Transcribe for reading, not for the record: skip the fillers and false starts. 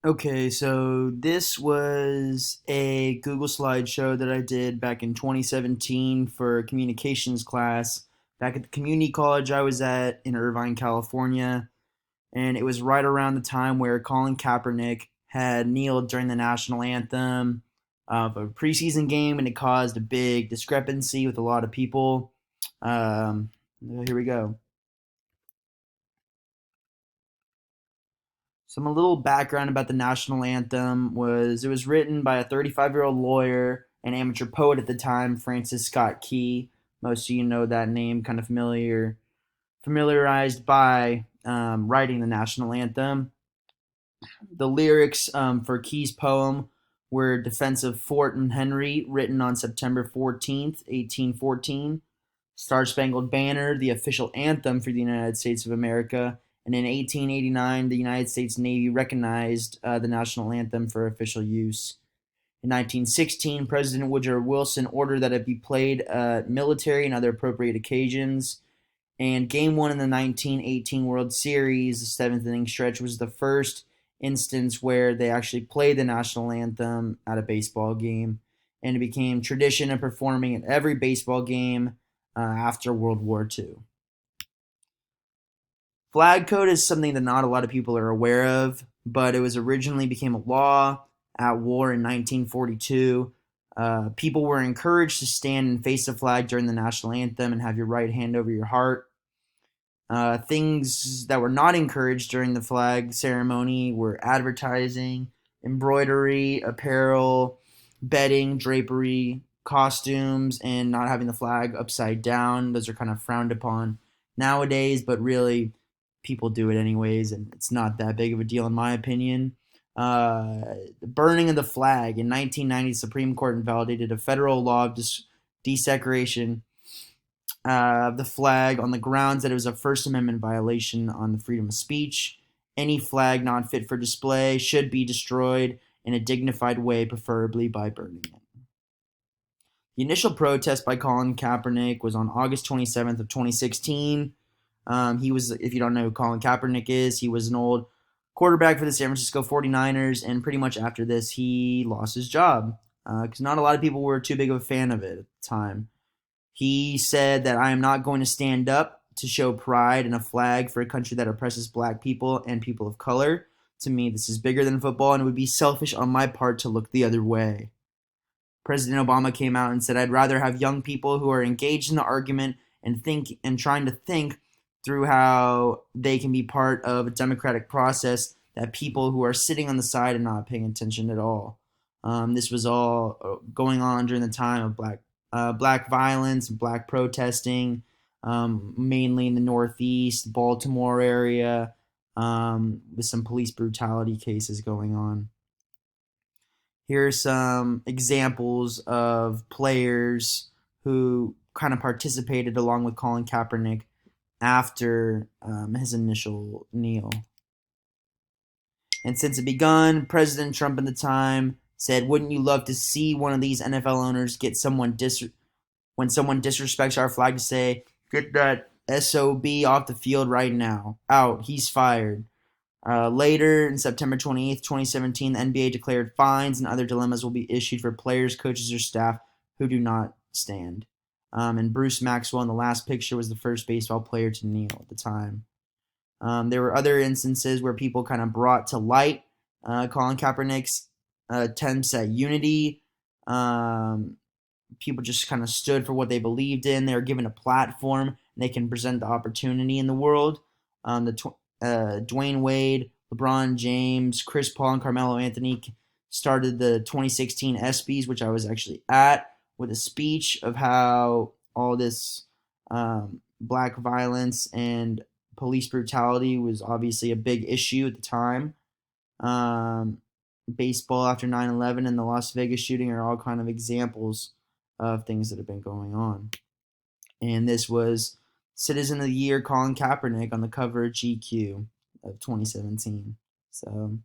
Okay, so this was a Google Slideshow that I did back in 2017 for a communications class back at the community college I was at in Irvine, California. And it was right around the time where Colin Kaepernick had kneeled during the national anthem of a preseason game, and it caused a big discrepancy with a lot of people. Um, Here we go. Some a little background about the national anthem was it was written by a 35-year-old lawyer and amateur poet at the time, Francis Scott Key. Most of you know that name, kind of familiarized by writing the national anthem. The lyrics for Key's poem were Defense of Fort and Henry, written on September 14th, 1814. Star Spangled Banner, the official anthem for the United States of America. And in 1889, the United States Navy recognized the national anthem for official use. In 1916, President Woodrow Wilson ordered that it be played at military and other appropriate occasions. And game one in the 1918 World Series, the seventh inning stretch, was the first instance where they actually played the national anthem at a baseball game. And it became tradition of performing at every baseball game after World War II. Flag code is something that not a lot of people are aware of, but it was originally became a law at war in 1942. People were encouraged to stand and face the flag during the national anthem and have your right hand over your heart. Things that were not encouraged during the flag ceremony were advertising, embroidery, apparel, bedding, drapery, costumes, and not having the flag upside down. Those are kind of frowned upon nowadays, but really people do it anyways, and it's not that big of a deal in my opinion. The burning of the flag in 1990, the Supreme Court invalidated a federal law of desecration of the flag on the grounds that it was a First Amendment violation on the freedom of speech. Any flag not fit for display should be destroyed in a dignified way, preferably by burning it. The initial protest by Colin Kaepernick was on August 27th of 2016. He was, if you don't know who Colin Kaepernick is, he was an old quarterback for the San Francisco 49ers, and pretty much after this, he lost his job because not a lot of people were too big of a fan of it at the time. He said that I am not going to stand up to show pride in a flag for a country that oppresses black people and people of color. To me, this is bigger than football, and it would be selfish on my part to look the other way. President Obama came out and said, I'd rather have young people who are engaged in the argument and trying to think through how they can be part of a democratic process that people who are sitting on the side and not paying attention at all. This was all going on during the time of black violence, black protesting, mainly in the Northeast, Baltimore area, with some police brutality cases going on. Here are some examples of players who kind of participated along with Colin Kaepernick after his initial kneel. And since it begun, President Trump at the time said, "Wouldn't you love to see one of these NFL owners get when someone disrespects our flag to say, get that SOB off the field right now. Out. He's fired." Later, in September 28th, 2017, the NBA declared fines and other dilemmas will be issued for players, coaches, or staff who do not stand. And Bruce Maxwell in the last picture was the first baseball player to kneel at the time. There were other instances where people kind of brought to light Colin Kaepernick's attempts at unity. People just kind of stood for what they believed in. They were given a platform, and they can present the opportunity in the world. Dwayne Wade, LeBron James, Chris Paul, and Carmelo Anthony started the 2016 ESPYs, which I was actually at, with a speech of how all this black violence and police brutality was obviously a big issue at the time. Baseball after 9/11 and the Las Vegas shooting are all kind of examples of things that have been going on. And this was Citizen of the Year Colin Kaepernick on the cover of GQ of 2017. So